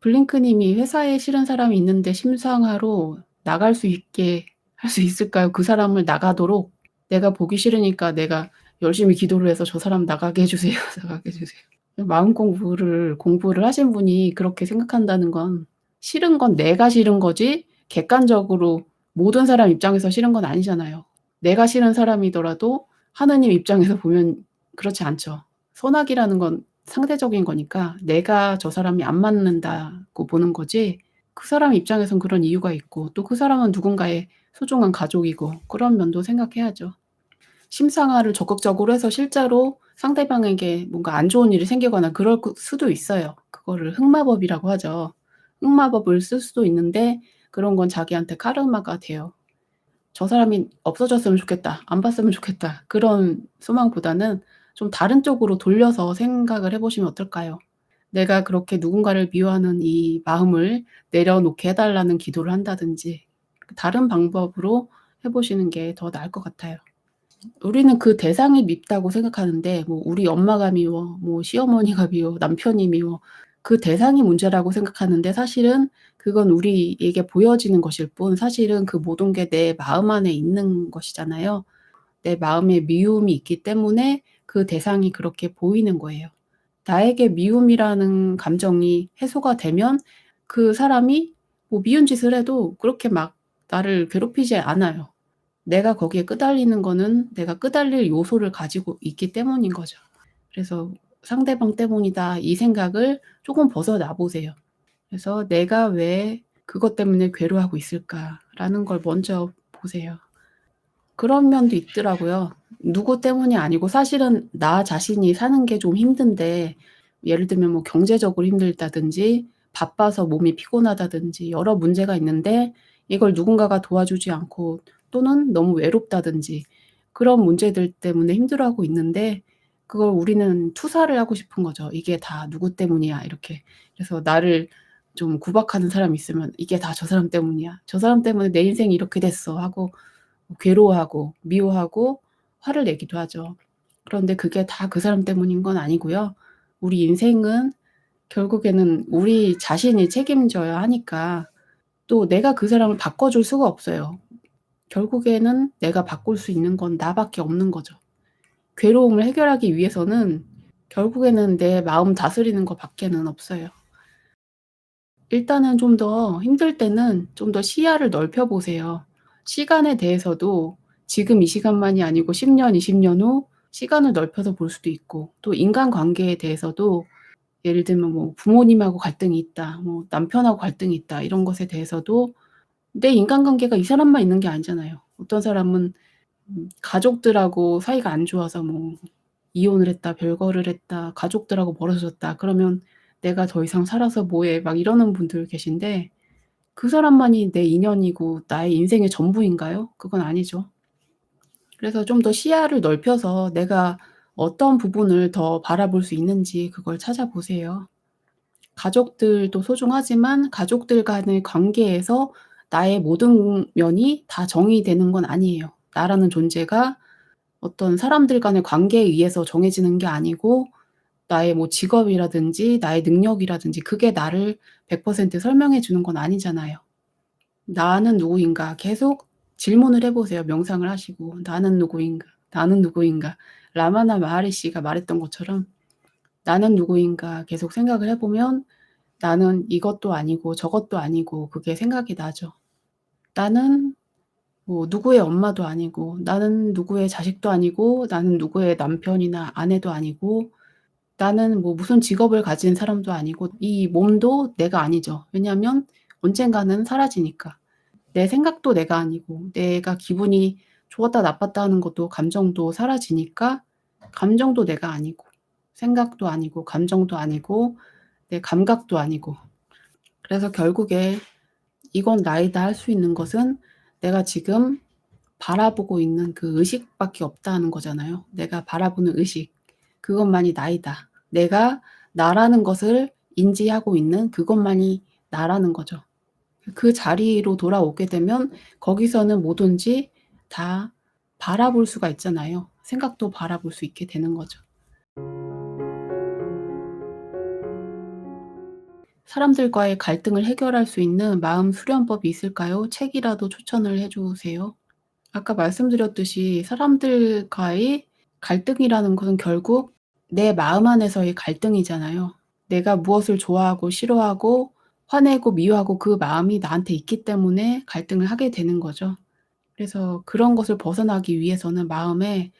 블링크 님이 "회사에 싫은 사람이 있는데 심상하러 나갈 수 있게 할 수 있을까요? 그 사람을 나가도록 내가 보기 싫으니까 내가 열심히 기도를 해서 저 사람 나가게 해 주세요. 나가게 해 주세요." 마음 공부를 하신 분이 그렇게 생각한다는 건 싫은 건 내가 싫은 거지 객관적으로 모든 사람 입장에서 싫은 건 아니잖아요. 내가 싫은 사람이더라도 하느님 입장에서 보면 그렇지 않죠. 선악이라는 건 상대적인 거니까 내가 저 사람이 안 맞는다고 보는 거지 그 사람 입장에선 그런 이유가 있고 또 그 사람은 누군가의 소중한 가족이고 그런 면도 생각해야죠. 심상화를 적극적으로 해서 실제로 상대방에게 뭔가 안 좋은 일이 생기거나 그럴 수도 있어요. 그거를 흑마법이라고 하죠. 흑마법을 쓸 수도 있는데 그런 건 자기한테 카르마가 돼요. '저 사람이 없어졌으면 좋겠다. 안 봤으면 좋겠다.' 그런 소망보다는 좀 다른 쪽으로 돌려서 생각을 해 보시면 어떨까요? 내가 그렇게 누군가를 미워하는 이 마음을 내려놓게 해 달라는 기도를 한다든지 다른 방법으로 해 보시는 게 더 나을 것 같아요. 우리는 그 대상이 밉다고 생각하는데 뭐 우리 엄마가 미워, 뭐 시어머니가 미워, 남편이 미워 그 대상이 문제라고 생각하는데 사실은 그건 우리에게 보여지는 것일 뿐 사실은 그 모든 게 내 마음 안에 있는 것이잖아요. 내 마음에 미움이 있기 때문에 그 대상이 그렇게 보이는 거예요. 나에게 미움이라는 감정이 해소가 되면 그 사람이 뭐 미운 짓을 해도 그렇게 막 나를 괴롭히지 않아요. 내가 거기에 끄달리는 거는 내가 끄달릴 요소를 가지고 있기 때문인 거죠. 그래서 '상대방 때문이다.' 이 생각을 쪼금 벗어나 보세요. 그래서 '내가 왜 그것 때문에 괴로워하고 있을까?'라는 걸 먼저 보세요. 그런 면도 있더라고요. 누구 때문이 아니고 사실은 나 자신이 사는 게 좀 힘든데 예를 들면 뭐 경제적으로 힘들다든지 바빠서 몸이 피곤하다든지 여러 문제가 있는데 이걸 누군가가 도와주지 않고 또는 너무 외롭다든지 그런 문제들 때문에 힘들어하고 있는데 그걸 우리는 투사를 하고 싶은 거죠. '이게 다 누구 때문이야.' 이렇게. 그래서 나를 좀 구박하는 사람이 있으면 '이게 다 저 사람 때문이야. 저 사람 때문에 내 인생이 이렇게 됐어.' 하고 괴로워하고 미워하고 화를 내기도 하죠. 그런데 그게 다 그 사람 때문인 건 아니고요. 우리 인생은 결국에는 우리 자신이 책임져야 하니까 또 내가 그 사람을 바꿔 줄 수가 없어요. 결국에는 내가 바꿀 수 있는 건 나밖에 없는 거죠. 괴로움을 해결하기 위해서는 결국에는 내 마음 다스리는 것 밖에는 없어요. 일단은 좀 더 힘들 때는 좀 더 시야를 넓혀 보세요. 시간에 대해서도 지금 이 시간만이 아니고 10 년, 20년 후 시간을 넓혀서 볼 수도 있고 또 인간관계에 대해서도 예를 들면 뭐 부모님하고 갈등이 있다, 뭐 남편하고 갈등이 있다 이런 것에 대해서도 내 인간관계가 이 사람만 있는 게 아니잖아요. 어떤 사람은 가족들하고 사이가 안 좋아서 뭐 이혼을 했다, 별거를 했다, 가족들하고 멀어졌다 그러면 '내가 더 이상 살아서 뭐 해.' 막 이러는 분들 계신데 그 사람만이 내 인연이고 나의 인생의 전부인가요? 그건 아니죠. 그래서 좀 더 시야를 넓혀서 내가 어떤 부분을 더 바라볼 수 있는지 그걸 찾아보세요. 가족들도 소중하지만 가족들 간의 관계에서 나의 모든 면이 다 정의되는 건 아니에요. 나라는 존재가 어떤 사람들 간의 관계에 의해서 정해지는 게 아니고 나의 뭐 직업이라든지 나의 능력이라든지 그게 나를 100% 설명해 주는 건 아니잖아요. '나는 누구인가?' 계속 질문을 해 보세요, 명상을 하시고. '나는 누구인가? 나는 누구인가?' 라마나 마하리시가 말했던 것처럼 '나는 누구인가?' 계속 생각을 해 보면 나는 이것도 아니고 저것도 아니고 그게 생각이 나죠. 나는 뭐 누구의 엄마도 아니고 나는 누구의 자식도 아니고 나는 누구의 남편이나 아내도 아니고 나는 뭐 무슨 직업을 가진 사람도 아니고 이 몸도 내가 아니죠. 왜냐하면 언젠가는 사라지니까. 내 생각도 내가 아니고 내가 기분이 좋았다 나빴다 하는 것도 감정도 사라지니까 감정도 내가 아니고 생각도 아니고 감정도 아니고 내 감각도 아니고 그래서 결국에 '이건 나이다.' 할 수 있는 것은 내가 지금 바라보고 있는 그 의식밖에 없다는 거잖아요. 내가 바라보는 의식. 그것만이 나이다. 내가 나라는 것을 인지하고 있는 그것만이 나라는 거죠. 그 자리로 돌아오게 되면 거기서는 뭐든지 다 바라볼 수가 있잖아요. 생각도 바라볼 수 있게 되는 거죠. 사람들과의 갈등을 해결할 수 있는 마음 수련법이 있을까요? 책이라도 추천을 해 주세요. 아까 말씀드렸듯이 사람들과의 갈등이라는 것은 결국 내 마음 안에서의 갈등이잖아요. 내가 무엇을 좋아하고 싫어하고 화내고 미워하고 그 마음이 나한테 있기 때문에 갈등을 하게 되는 거죠. 그래서 그런 것을 벗어나기 위해서는 마음에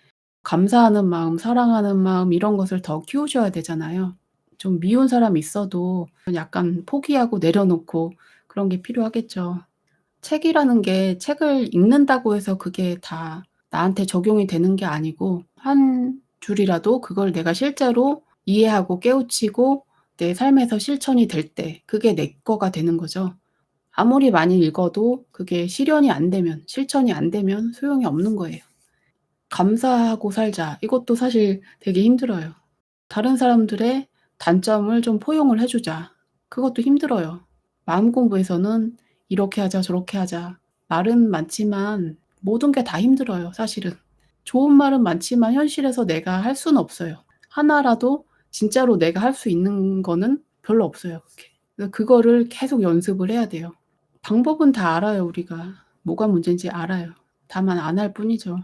감사하는 마음, 사랑하는 마음 이런 것을 더 키우셔야 되잖아요. 좀 미운 사람이 있어도 약간 포기하고 내려놓고 그런 게 필요하겠죠. 책이라는 게 책을 읽는다고 해서 그게 다 나한테 적용이 되는 게 아니고 한 줄이라도 그걸 내가 실제로 이해하고 깨우치고 내 삶에서 실천이 될 때 그게 내 거가 되는 거죠. 아무리 많이 읽어도 그게 실현이 안 되면 실천이 안 되면 소용이 없는 거예요. '감사하고 살자.' 이것도 사실 되게 힘들어요. 다른 사람들의 단점을 좀 포용을 해 주자. 그것도 힘들어요. 마음 공부에서는 "이렇게 하자. 저렇게 하자." 말은 많지만 모든 게 다 힘들어요 사실은. 좋은 말은 많지만 현실에서 내가 할 수는 없어요. 하나라도 진짜로 내가 할 수 있는 거는 별로 없어요 그게. 그래서 그거를 계속 연습을 해야 돼요. 방법은 다 알아요 우리가. 뭐가 문제인지 알아요. 다만 안 할 뿐이죠.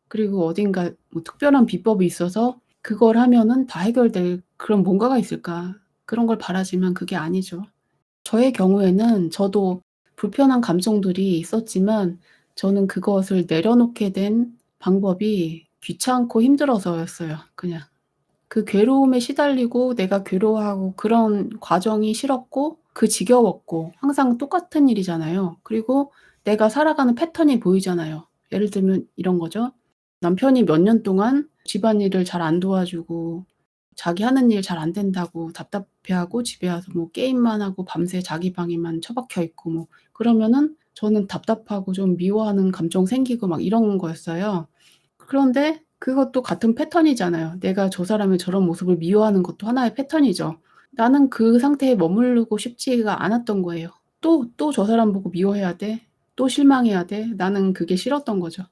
그리고 어딘가 뭐 특별한 비법이 있어서 그걸 하면은 다 해결될 그런 뭔가가 있을까? 그런 걸 바라지만 그게 아니죠. 저의 경우에는 저도 불편한 감정들이 있었지만 저는 그것을 내려놓게 된 방법이 귀찮고 힘들어서였어요 그냥. 그 괴로움에 시달리고 내가 괴로워하고 그런 과정이 싫었고 지겨웠고 항상 똑같은 일이잖아요. 그리고 내가 살아가는 패턴이 보이잖아요. 예를 들면 이런 거죠. 남편이 몇 년 동안 집안일을 잘 안 도와주고 자기 하는 일 잘 안 된다고 답답해하고 집에 와서 뭐 게임만 하고 밤새 자기 방에만 처박혀 있고 뭐 그러면은 저는 답답하고 좀 미워하는 감정 생기고 막 이런 거였어요. 그런데 그것도 같은 패턴이잖아요. 내가 저 사람의 저런 모습을 미워하는 것도 하나의 패턴이죠. 나는 그 상태에 머무르고 싶지가 않았던 거예요. 또 저 사람 보고 미워해야 돼? 또 실망해야 돼? 나는 그게 싫었던 거죠.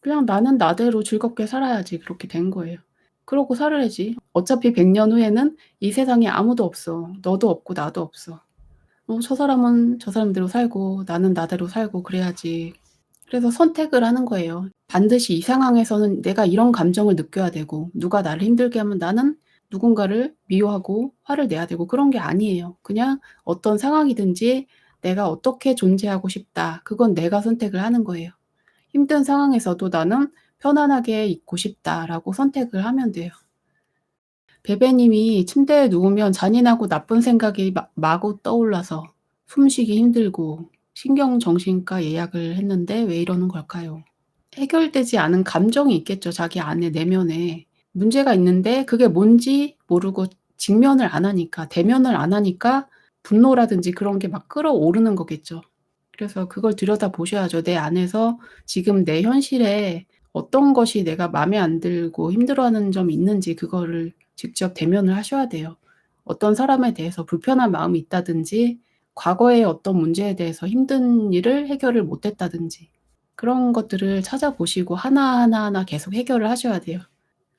그냥 '나는 나대로 즐겁게 살아야지.' 그렇게 된 거예요. 그러고 살아야지. 어차피 100년 후에는 이 세상에 아무도 없어. 너도 없고 나도 없어. 저 사람은 저 사람대로 살고 나는 나대로 살고 그래야지. 그래서 선택을 하는 거예요. 반드시 이 상황에서는 내가 이런 감정을 느껴야 되고 누가 나를 힘들게 하면 나는 누군가를 미워하고 화를 내야 되고 그런 게 아니에요. 그냥 어떤 상황이든지 '내가 어떻게 존재하고 싶다.' 그건 내가 선택을 하는 거예요. 힘든 상황에서도 '나는 편안하게 있고 싶다.'라고 선택을 하면 돼요. 베베님이 침대에 누우면 잔인하고 나쁜 생각이 마구 떠올라서 숨쉬기 힘들고 신경정신과 예약을 했는데 왜 이러는 걸까요? 해결되지 않은 감정이 있겠죠, 자기 안에 내면에. 문제가 있는데 그게 뭔지 모르고 직면을 안 하니까 대면을 안 하니까 분노라든지 그런 게 막 끌어오르는 거겠죠. 그래서 그걸 들여다보셔야죠. 내 안에서 지금 내 현실에 어떤 것이 내가 마음에 안 들고 힘들어하는 점이 있는지 그거를 직접 대면을 하셔야 돼요. 어떤 사람에 대해서 불편한 마음이 있다든지 과거의 어떤 문제에 대해서 힘든 일을 해결을 못 했다든지 그런 것들을 찾아보시고 하나하나 계속 해결을 하셔야 돼요.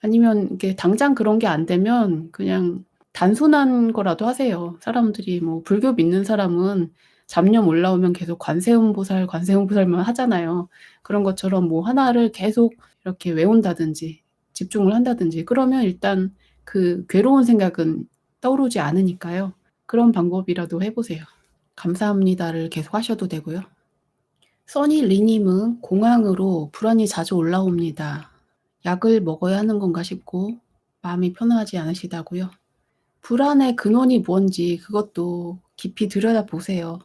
아니면 이게 당장 그런 게 안 되면 그냥 단순한 거라도 하세요. 사람들이 뭐 불교 믿는 사람은 잡념 올라오면 계속 관세음보살, 관세음보살만 하잖아요. 그런 것처럼 뭐 하나를 계속 이렇게 외운다든지 집중을 한다든지 그러면 일단 그 괴로운 생각은 떠오르지 않으니까요. 그런 방법이라도 해 보세요. "감사합니다."를 계속 하셔도 되고요. 써니 님은 "공황으로 불안이 자주 올라옵니다. 약을 먹어야 하는 건가 싶고 마음이 편하지 않으시다."고요. 불안의 근원이 뭔지 그것도 깊이 들여다보세요.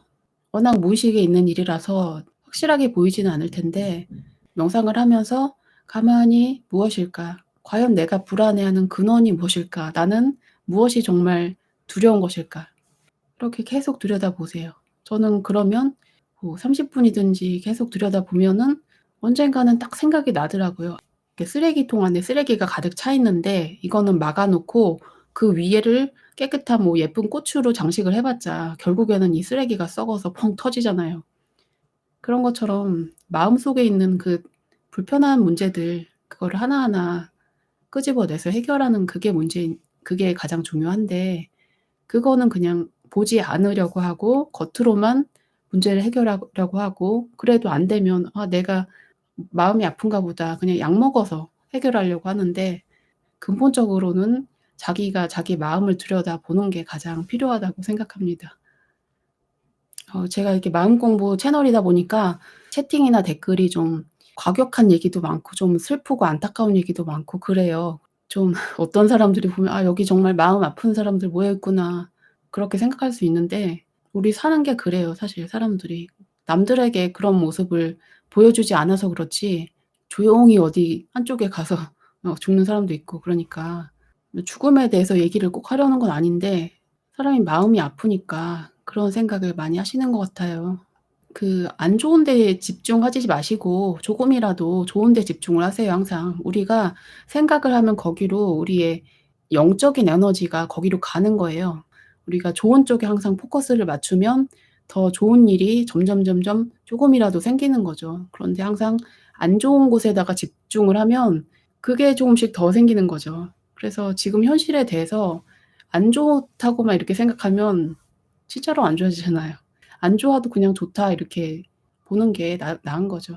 워낙 무의식에 있는 일이라서 확실하게 보이지는 않을 텐데 명상을 하면서 가만히 '무엇일까? 과연 내가 불안해하는 근원이 무엇일까? 나는 무엇이 정말 두려운 것일까?' 이렇게 계속 들여다보세요. 저는 그러면 뭐 30 분이든지 계속 들여다보면은 언젠가는 딱 생각이 나더라고요. 이렇게 쓰레기통 안에 쓰레기가 가득 차 있는데 이거는 막아 놓고 그 위에를 깨끗한 뭐 예쁜 꽃으로 장식을 해 봤자 결국에는 이 쓰레기가 썩어서 펑 터지잖아요. 그런 것처럼 마음속에 있는 그 불편한 문제들 그거를 하나하나 끄집어내서 해결하는 그게 가장 중요한데 그거는 그냥 보지 않으려고 하고 겉으로만 문제를 해결하려고 하고 그래도 안 되면 '아 내가 마음이 아픈가 보다.' 그냥 약 먹어서 해결하려고 하는데 근본적으로는 자기가 자기 마음을 들여다보는 게 가장 필요하다고 생각합니다. 제가 이렇게 마음 공부 채널이다 보니까 채팅이나 댓글이 좀 과격한 얘기도 많고 좀 슬프고 안타까운 얘기도 많고 그래요. 좀 어떤 사람들이 보면 '아 여기 정말 마음 아픈 사람들 모여 있구나.' 그렇게 생각할 수 있는데 우리 사는 게 그래요 사실 사람들이. 남들에게 그런 모습을 보여주지 않아서 그렇지 조용히 어디 한쪽에 가서 죽는 사람도 있고 그러니까 죽음에 대해서 얘기를 꼭 하려는 건 아닌데 사람이 마음이 아프니까 그런 생각을 많이 하시는 것 같아요. 안 좋은 데에 집중하지 마시고 조금이라도 좋은 데 집중을 하세요 항상. 우리가 생각을 하면 거기로 우리의 영적인 에너지가 거기로 가는 거예요. 우리가 좋은 쪽에 항상 포커스를 맞추면 더 좋은 일이 점점점점 쪼금이라도 생기는 거죠. 그런데 항상 안 좋은 곳에다가 집중을 하면 그게 조금씩 더 생기는 거죠. 그래서 지금 현실에 대해서 안 좋다고만 이렇게 생각하면 진짜로 안 좋아지잖아요. 안 좋아도 그냥 '좋다.' 이렇게 보는 게 나은 거죠.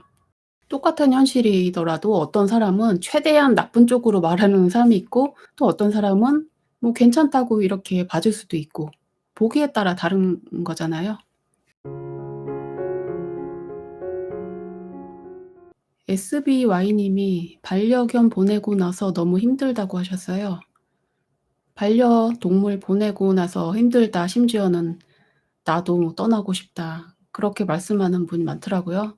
똑같은 현실이더라도 어떤 사람은 최대한 나쁜 쪽으로 말하는 사람이 있고 또 어떤 사람은 뭐 괜찮다고 이렇게 봐줄 수도 있고 보기에 따라 다른 거잖아요. SBY 님이 반려견 보내고 나서 너무 힘들다고 하셨어요. "반려동물 보내고 나서 힘들다. 심지어는 나도 떠나고 싶다." 그렇게 말씀하는 분이 많더라고요.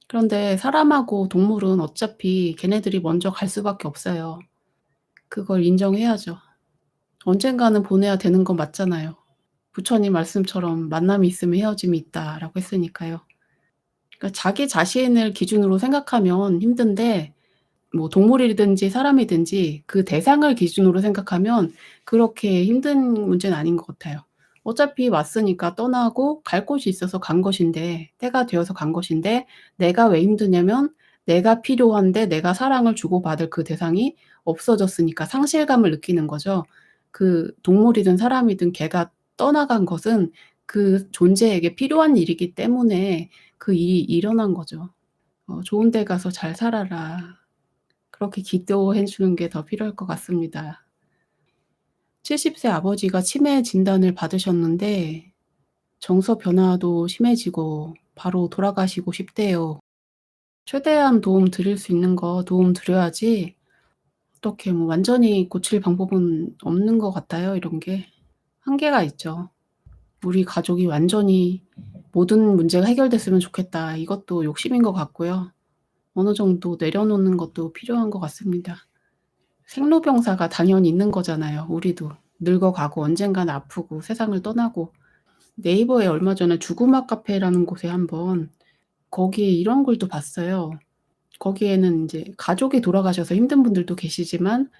그런데 사람하고 동물은 어차피 걔네들이 먼저 갈 수밖에 없어요. 그걸 인정해야죠. 언젠가는 보내야 되는 건 맞잖아요. 부처님 말씀처럼 "만남이 있으면 헤어짐이 있다."라고 했으니까요. 그러니까 자기 자신을 기준으로 생각하면 힘든데 뭐 동물이든지 사람이든지 그 대상을 기준으로 생각하면 그렇게 힘든 문제는 아닌 것 같아요. 어차피 왔으니까 떠나고 갈 곳이 있어서 간 것인데 때가 되어서 간 것인데 내가 왜 힘드냐면 내가 필요한데 내가 사랑을 주고받을 그 대상이 없어졌으니까 상실감을 느끼는 거죠. 동물이든 사람이든 걔가 떠나간 것은 그 존재에게 필요한 일이기 때문에 그 일이 일어난 거죠. "좋은 데 가서 잘 살아라." 그렇게 기도해 주는 게 더 필요할 것 같습니다. 70세 아버지가 치매 진단을 받으셨는데 정서 변화도 심해지고 바로 돌아가시고 싶대요. 최대한 도움 드릴 수 있는 거 도움 드려야지 어떻게 뭐 완전히 고칠 방법은 없는 것 같아요 이런 게. 한계가 있죠. 우리 가족이 완전히 '모든 문제가 해결됐으면 좋겠다.' 이것도 욕심인 것 같고요. 어느 정도 내려놓는 것도 필요한 것 같습니다. 생로병사가 당연히 있는 거잖아요 우리도. 늙어가고 언젠가는 아프고 세상을 떠나고. 네이버에 얼마 전에 죽음악 카페라는 곳에 한번 거기에 이런 글도 봤어요. 거기에는 인제 가족이 돌아가셔서 힘든 분들도 계시지만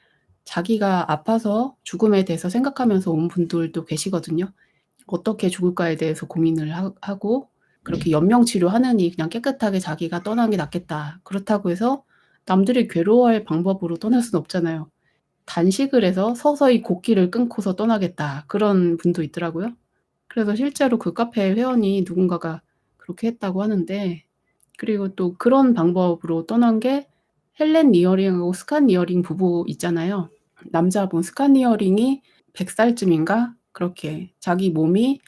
자기가 아파서 죽음에 대해서 생각하면서 온 분들도 계시거든요. 어떻게 죽을까에 대해서 고민을 하고 그렇게 연명 치료하느니 그냥 깨끗하게 자기가 떠나는 게 낫겠다. 그렇다고 해서 남들이 괴로워할 방법으로 떠날 수는 없잖아요. 단식을 해서 서서히 곡기를 끊고서 떠나겠다. 그런 분도 있더라고요. 그래서 실제로 그 카페 회원이 누군가가 그렇게 했다고 하는데 그리고 또 그런 방법으로 떠난 게 헬렌 리어링하고 스캇 리어링 부부 있잖아요. 남자분 스캇 리어링이 100 살쯤인가 그렇게 자기 몸이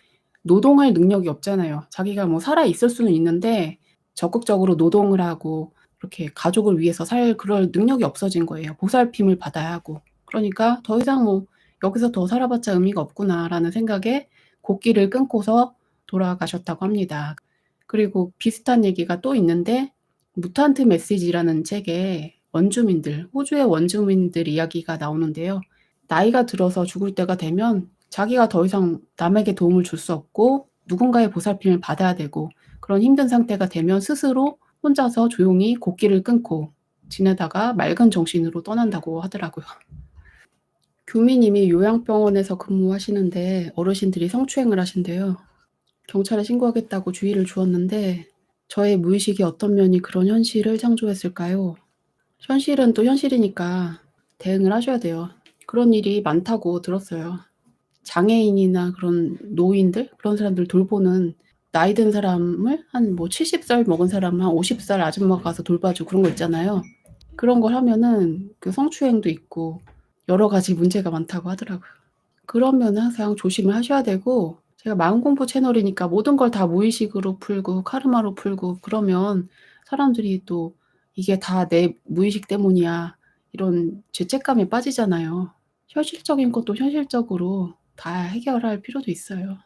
노동할 능력이 없잖아요. 자기가 뭐 살아 있을 수는 있는데 적극적으로 노동을 하고 그렇게 가족을 위해서 살 그럴 능력이 없어진 거예요. 보살핌을 받아야 하고. 그러니까 '더 이상 뭐 여기서 더 살아봤자 의미가 없구나.'라는 생각에 곡기를 끊고서 돌아가셨다고 합니다. 그리고 비슷한 얘기가 또 있는데 무탄트 메시지라는 책에 원주민들, 호주의 원주민들 이야기가 나오는데요. 나이가 들어서 죽을 때가 되면 자기가 더 이상 남에게 도움을 줄 수 없고 누군가의 보살핌을 받아야 되고 그런 힘든 상태가 되면 스스로 혼자서 조용히 곡기를 끊고 지내다가 맑은 정신으로 떠난다고 하더라고요. 교미님이 요양병원에서 근무하시는데 어르신들이 성추행을 하신대요. 경찰에 신고하겠다고 주의를 주었는데 저의 무의식이 어떤 면이 그런 현실을 창조했을까요? 현실은 또 현실이니까 대응을 하셔야 돼요. 그런 일이 많다고 들었어요. 장애인이나 그런 노인들 그런 사람들 돌보는 나이 든 사람을 한 뭐 70살 먹은 사람 한 50살 아줌마가 가서 돌봐주고 그런 거 있잖아요. 그런 걸 하면은 그 성추행도 있고 여러 가지 문제가 많다고 하더라고요. 그러면 항상 조심을 하셔야 되고 제가 마음공부 채널이니까 모든 걸 다 무의식으로 풀고 카르마로 풀고 그러면 사람들이 또 '이게 다 내 무의식 때문이야.' 이런 죄책감에 빠지잖아요. 현실적인 것도 현실적으로 다 해결할 필요도 있어요.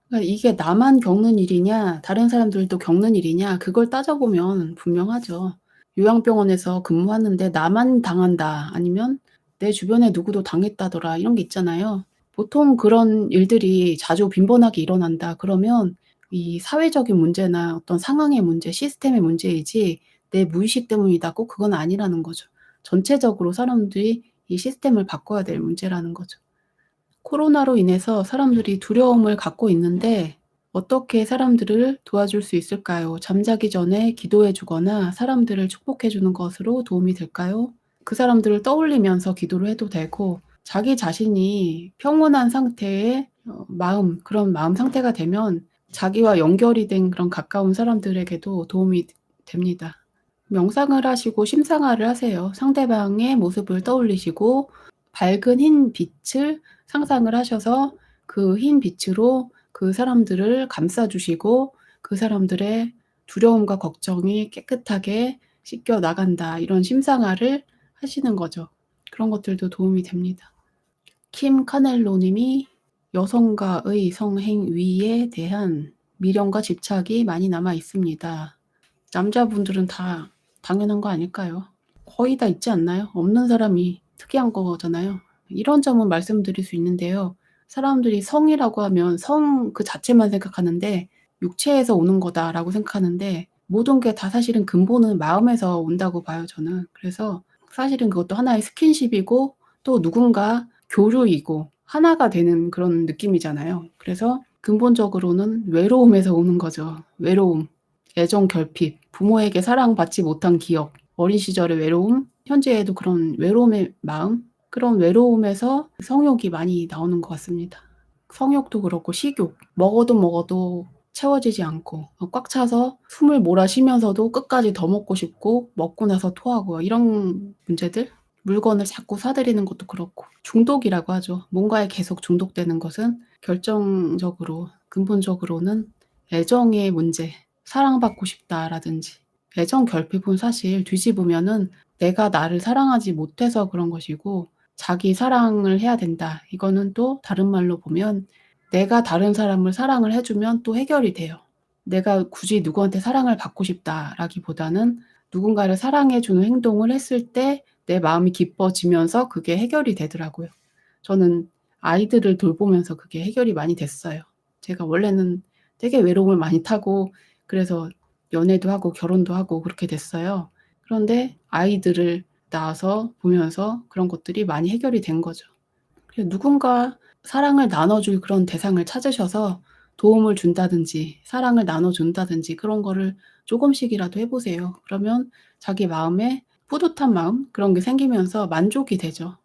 그러니까 이게 나만 겪는 일이냐 다른 사람들도 겪는 일이냐 그걸 따져보면 분명하죠. 요양병원에서 근무하는데 '나만 당한다.' 아니면 '내 주변에 누구도 당했다더라.' 이런 게 있잖아요. 보통 그런 일들이 자주 빈번하게 일어난다 그러면 이 사회적인 문제나 어떤 상황의 문제, 시스템의 문제이지 '내 무의식 때문이다.' 꼭 그건 아니라는 거죠. 전체적으로 사람들이 이 시스템을 바꿔야 될 문제라는 거죠. 코로나로 인해서 사람들이 두려움을 갖고 있는데 어떻게 사람들을 도와줄 수 있을까요? 잠자기 전에 기도해 주거나 사람들을 축복해 주는 것으로 도움이 될까요? 그 사람들을 떠올리면서 기도를 해도 되고 자기 자신이 평온한 상태의 마음 그런 마음 상태가 되면 자기와 연결이 된 그런 가까운 사람들에게도 도움이 됩니다. 명상을 하시고 심상화를 하세요. 상대방의 모습을 떠올리시고 밝은 흰 빛을 상상을 하셔서 그 흰 빛으로 그 사람들을 감싸 주시고 그 사람들의 두려움과 걱정이 깨끗하게 씻겨 나간다. 이런 심상화를 하시는 거죠. 그런 것들도 도움이 됩니다. 킴 카넬로 님이 여성과의 성행위에 대한 미련과 집착이 많이 남아 있습니다. 남자분들은 다 당연한 거 아닐까요? 거의 다 있지 않나요? 없는 사람이 특이한 거잖아요. 이런 점은 말씀드릴 수 있는데요. 사람들이 성이라고 하면 성 그 자체만 생각하는데 '육체에서 오는 거다.'라고 생각하는데 모든 게 다 사실은 근본은 마음에서 온다고 봐요 저는. 그래서 사실은 그것도 하나의 스킨십이고 또 누군가 교류이고 하나가 되는 그런 느낌이잖아요. 그래서 근본적으로는 외로움에서 오는 거죠. 외로움, 애정 결핍, 부모에게 사랑받지 못한 기억, 어린 시절의 외로움, 현재에도 그런 외로움의 마음, 그런 외로움에서 성욕이 많이 나오는 것 같습니다. 성욕도 그렇고 식욕, 먹어도 채워지지 않고 꽉 차서 숨을 몰아쉬면서도 끝까지 더 먹고 싶고 먹고 나서 토하고 이런 문제들? 물건을 자꾸 사들이는 것도 그렇고 중독이라고 하죠. 뭔가에 계속 중독되는 것은 결정적으로 근본적으로는 애정의 문제, 사랑받고 싶다라든지 애정 결핍은 사실 뒤집으면은 내가 나를 사랑하지 못해서 그런 것이고 자기 사랑을 해야 된다. 이거는 또 다른 말로 보면 내가 다른 사람을 사랑을 해 주면 또 해결이 돼요. 내가 굳이 누구한테 사랑을 받고 싶다라기보다는 누군가를 사랑해 주는 행동을 했을 때 내 마음이 기뻐지면서 그게 해결이 되더라고요. 저는 아이들을 돌보면서 그게 해결이 많이 됐어요. 제가 원래는 되게 외로움을 많이 타고 그래서 연애도 하고 결혼도 하고 그렇게 됐어요. 그런데 아이들을 낳아서 보면서 그런 것들이 많이 해결이 된 거죠. 그래서 누군가 사랑을 나눠줄 그런 대상을 찾으셔서 도움을 준다든지 사랑을 나눠준다든지 그런 거를 조금씩이라도 해 보세요. 그러면 자기 마음에 뿌듯한 마음 그런 게 생기면서 만족이 되죠.